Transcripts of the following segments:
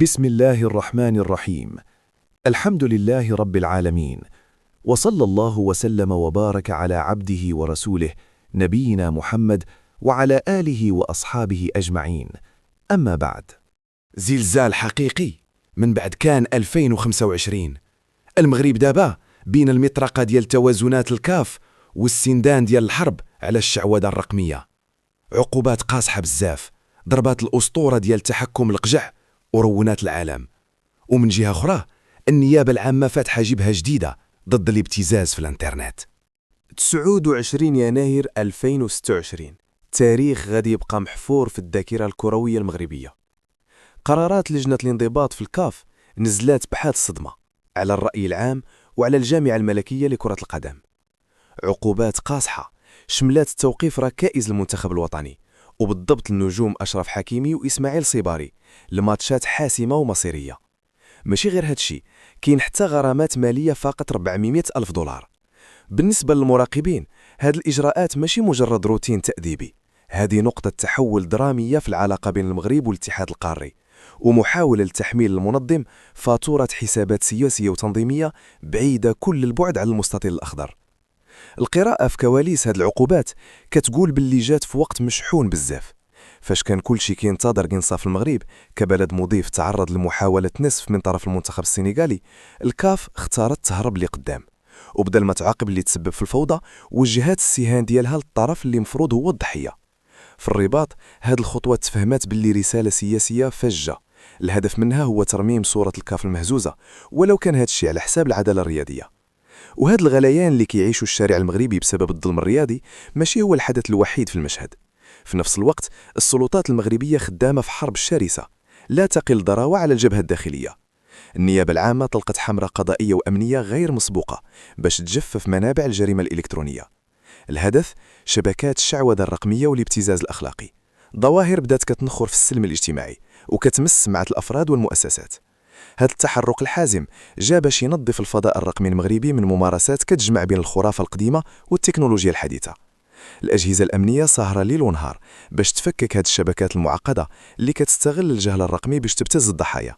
بسم الله الرحمن الرحيم. الحمد لله رب العالمين، وصلى الله وسلم وبارك على عبده ورسوله نبينا محمد وعلى آله وأصحابه أجمعين. أما بعد، زلزال حقيقي من بعد كان 2025. المغرب دابا بين المطرقة ديال توازنات الكاف والسندان ديال الحرب على الشعوذة الرقمية. عقوبات قاصحة بزاف ضربات الأسطورة ديال تحكم القجع ورونات العالم. ومن جهة أخرى النيابة العامة فاتحة جبهة جديدة ضد الابتزاز في الانترنت. 29 يناير 2026 تاريخ غادي يبقى محفور في الذاكرة الكروية المغربية. قرارات لجنة الانضباط في الكاف نزلات بحال الصدمة على الرأي العام وعلى الجامعة الملكية لكرة القدم. عقوبات قاصحة شملات توقيف ركائز المنتخب الوطني، وبالضبط النجوم أشرف حكيمي وإسماعيل صباري لماتشات حاسمة ومصيرية. ماشي غير هادشي، كاين حتى غرامات مالية فاقت 400 ألف دولار. بالنسبة للمراقبين، هاد الإجراءات ماشي مجرد روتين تأديبي، هذه نقطة تحول درامية في العلاقة بين المغرب والاتحاد القاري، ومحاولة لتحميل المنظم فاتورة حسابات سياسية وتنظيمية بعيدة كل البعد عن المستطيل الأخضر. القراءة في كواليس هاد العقوبات كتقول باللي جات في وقت مشحون بزاف، فاش كان كلشي كينتظر إنصاف المغرب كبلد مضيف تعرض لمحاولة نسف من طرف المنتخب السنغالي. الكاف اختارت تهرب لقدام، وبدل ما تعاقب اللي تسبب في الفوضى وجهات السهام ديالها للطرف اللي مفروض هو الضحية. في الرباط هاد الخطوة تفهمت باللي رسالة سياسية فجة، الهدف منها هو ترميم صورة الكاف المهزوزة، ولو كان هاد الشيء على حساب العدالة الرياضية. وهاد الغليان اللي كيعيشوا الشارع المغربي بسبب الظلم الرياضي ماشي هو الحدث الوحيد في المشهد. في نفس الوقت السلطات المغربية خدامة في حرب شرسة لا تقل ضراوة على الجبهة الداخلية. النيابة العامة طلقت حملة قضائية وأمنية غير مسبوقة باش تجفف منابع الجريمة الإلكترونية. الهدف شبكات الشعوذة الرقمية والابتزاز الأخلاقي، ظواهر بدات كتنخر في السلم الاجتماعي وكتمس سمعة الأفراد والمؤسسات. هذا التحرك الحازم جاء باش ينظف الفضاء الرقمي المغربي من ممارسات كتجمع بين الخرافة القديمة والتكنولوجيا الحديثة. الأجهزة الأمنية ساهرة ليل ونهار باش تفكك هذه الشبكات المعقدة اللي كتستغل الجهل الرقمي باش تبتز الضحايا.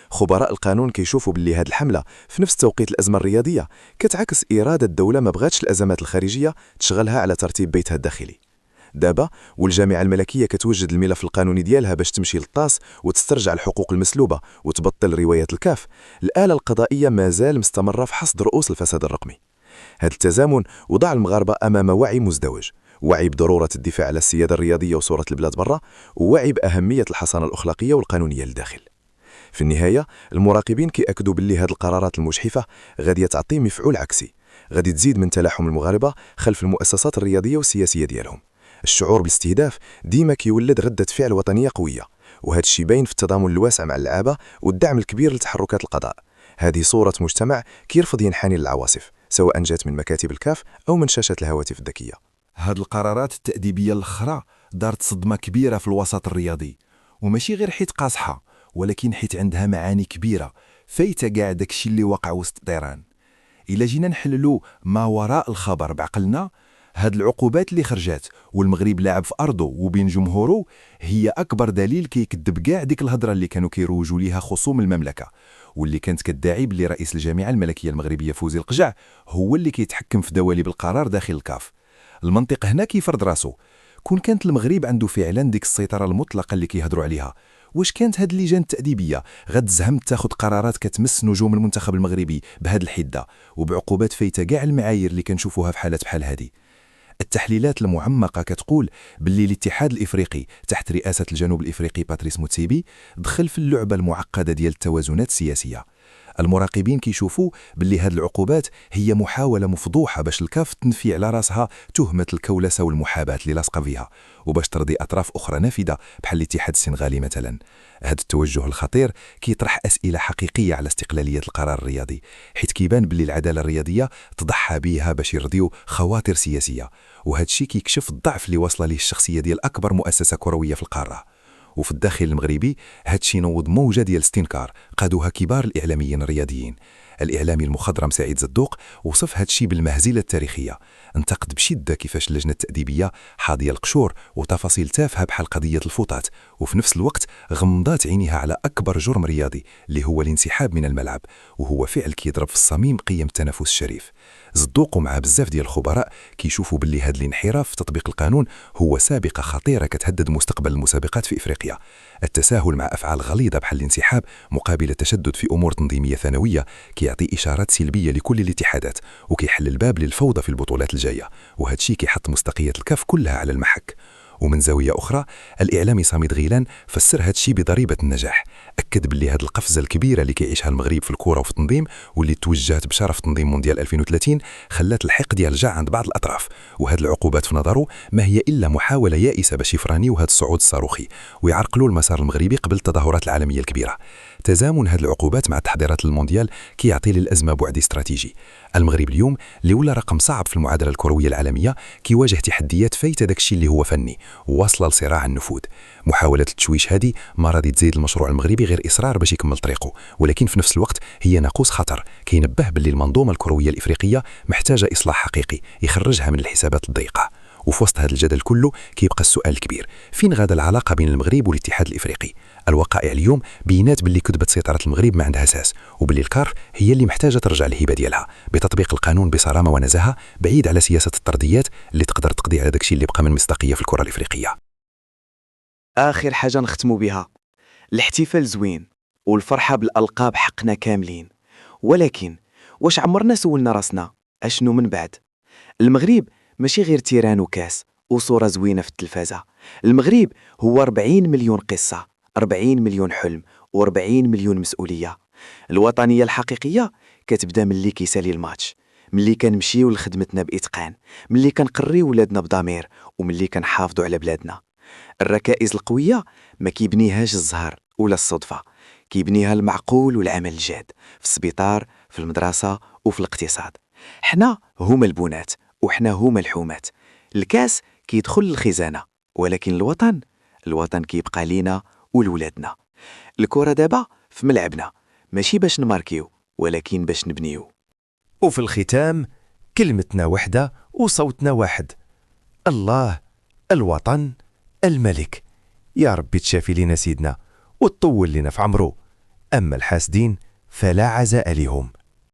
خبراء القانون كيشوفوا باللي هذه الحملة في نفس توقيت الأزمة الرياضية كتعكس إرادة الدولة ما بغاتش الأزمات الخارجية تشغلها على ترتيب بيتها الداخلي. دابا والجامعة الملكية كتوجد الملف القانوني ديالها باش تمشي للطاس وتسترجع الحقوق المسلوبة وتبطل روايات الكاف، الآلة القضائية مازال مستمرة في حصد رؤوس الفساد الرقمي. هذا التزامن وضع المغاربة أمام وعي مزدوج، وعي بضرورة الدفاع على السيادة الرياضية وصورة البلاد برا، ووعي بأهمية الحصانة الأخلاقية والقانونية للداخل. في النهاية المراقبين كيأكدوا باللي هذه القرارات المجحفة غادي تعطي مفعول عكسي، غادي تزيد من تلاحم المغاربة خلف المؤسسات الرياضية والسياسية ديالهم. الشعور بالاستهداف ديما كيولد ردة فعل وطنية قوية، وهذا الشيء باين في التضامن الواسع مع اللعابة والدعم الكبير لتحركات القضاء. هذه صورة مجتمع كيرفض ينحني للعواصف، سواء جات من مكاتب الكاف أو من شاشات الهواتف الذكية. هاد القرارات التأديبية الأخرى دارت صدمة كبيرة في الوسط الرياضي، وماشي غير حيت قاصحة، ولكن حيت عندها معاني كبيرة فايته كاع داكشي اللي وقع وسط الطيران. إلا جينا نحللو ما وراء الخبر بعقلنا، هاد العقوبات اللي خرجات والمغرب لاعب في أرضه وبين جمهوره هي أكبر دليل كيكذب كاع ديك الهضرة اللي كانوا كيروجوا ليها خصوم المملكة، واللي كانت كتدعي بلي رئيس الجامعة الملكية المغربية فوزي القجع هو اللي كيتحكم في دواليب القرار داخل الكاف. المنطق هنا كيفرض راسو. كون كانت المغرب عنده فعلا ديك السيطرة المطلقة اللي كيهضروا عليها، واش كانت هاد اللجان التأديبية غتزهم تاخد قرارات كتمس نجوم المنتخب المغربي بهاد الحدة وبعقوبات فايته كاع المعايير اللي كنشوفوها في حالات بحال هادي؟ التحليلات المعمقة كتقول باللي الاتحاد الإفريقي تحت رئاسة الجنوب الإفريقي باتريس موتسيبي دخل في اللعبة المعقدة ديال التوازنات السياسية. المراقبين كيشوفوا باللي هاد العقوبات هي محاولة مفضوحة باش الكاف تنفي على راسها تهمة الكولسة والمحاباة اللي لاصقة فيها، وباش ترضي أطراف أخرى نافذة بحال الاتحاد السنغالي مثلا. هاد التوجه الخطير كيطرح أسئلة حقيقية على استقلالية القرار الرياضي، حيث كيبان باللي العدالة الرياضية تضحى بها باش يرضيو خواطر سياسية، وهذا الشيء كيكشف الضعف اللي واصله ليه الشخصية ديال أكبر مؤسسة كروية في القارة. وفي الداخل المغربي هادشي نوض موجة ديال استنكار قادوها كبار الإعلاميين الرياضيين. الإعلامي المخضرم سعيد زدوق وصف هذا الشيء بالمهزلة التاريخية، انتقد بشدة كيفاش اللجنة التأديبية حاضية القشور وتفاصيل تافهة بحال قضية الفوطات، وفي نفس الوقت غمضات عينيها على أكبر جرم رياضي اللي هو الانسحاب من الملعب، وهو فعل كيضرب في الصميم قيم التنافس الشريف. زدوق ومع بزاف ديال الخبراء كيشوفوا باللي هذا الانحراف في تطبيق القانون هو سابقة خطيرة كتهدد مستقبل المسابقات في إفريقيا. التساهل مع أفعال غليظة بحال الانسحاب مقابل التشدد في أمور تنظيمية ثانوية كيعطي إشارات سلبية لكل الاتحادات وكيحل الباب للفوضى في البطولات الجاية، وهذا الشيء كيحط مصداقية الكاف كلها على المحك. ومن زاوية أخرى الإعلامي سامي غيلان فسر هذا الشيء بضريبة النجاح، أكد باللي هذه القفزة الكبيرة اللي كيعيشها المغرب في الكرة وفي التنظيم واللي توجهت بشرف تنظيم مونديال 2030 خلات الحقد يرجع عند بعض الأطراف، وهذه العقوبات في نظره ما هي إلا محاولة يائسة باش يفرانيو هذا الصعود الصاروخي ويعرقلوا المسار المغربي قبل التظاهرات العالمية الكبيرة. تزامن هذه العقوبات مع التحضيرات للمونديال كيعطي للأزمة بعد استراتيجي. المغرب اليوم اللي ولا رقم صعب في المعادلة الكروية العالمية كيواجه تحديات فايته داك الشيء اللي هو فني وواصله لصراع النفوذ. محاولة التشويش هذه ما راضي تزيد المشروع المغربي غير إصرار باش يكمل طريقه، ولكن في نفس الوقت هي ناقوس خطر كينبه باللي المنظومة الكروية الإفريقية محتاجة إصلاح حقيقي يخرجها من الحسابات الضيقة. وفي وسط هذا الجدل كله كيبقى السؤال الكبير، فين غادا العلاقة بين المغرب والاتحاد الإفريقي؟ الوقائع اليوم بينات باللي كتبة سيطرة المغرب ما عندها أساس، وباللي الكاف هي اللي محتاجة ترجع الهبة ديالها بتطبيق القانون بصرامة ونزاهة بعيد على سياسة الطرديات اللي تقدر تقضي على داكشي اللي بقى من مصداقية في الكرة الإفريقية. آخر حاجة نختموا بها، الاحتفال زوين والفرحة بالألقاب حقنا كاملين، ولكن واش عمرنا سولنا راسنا أشنو من بعد؟ المغرب ماشي غير تيران وكاس وصورة زوينة في التلفازة، المغرب هو 40 مليون قصة، 40 مليون حلم و40 مليون مسؤولية. الوطنية الحقيقية كتبدا ملي كيسالي الماتش، ملي كنمشيو لخدمتنا بإتقان، ملي كنقريو ولادنا بضمير، وملي كنحافظوا على بلادنا. الركائز القوية ما كيبنيهاش الزهر ولا الصدفة، كيبنيها المعقول والعمل الجاد في السبيطار، في المدرسة وفي الاقتصاد. حنا هما البنات وحنا هما الحومات. الكاس كيدخل للخزانة، ولكن الوطن كيبقى لينا ولولادنا. الكرة دابا في ملعبنا، ماشي باش نماركيو ولكن باش نبنيو. وفي الختام كلمتنا وحدة وصوتنا واحد: الله، الوطن، الملك. يا ربي تشافي لنا سيدنا وتطول لنا في عمرو، أما الحاسدين فلا عزاء لهم.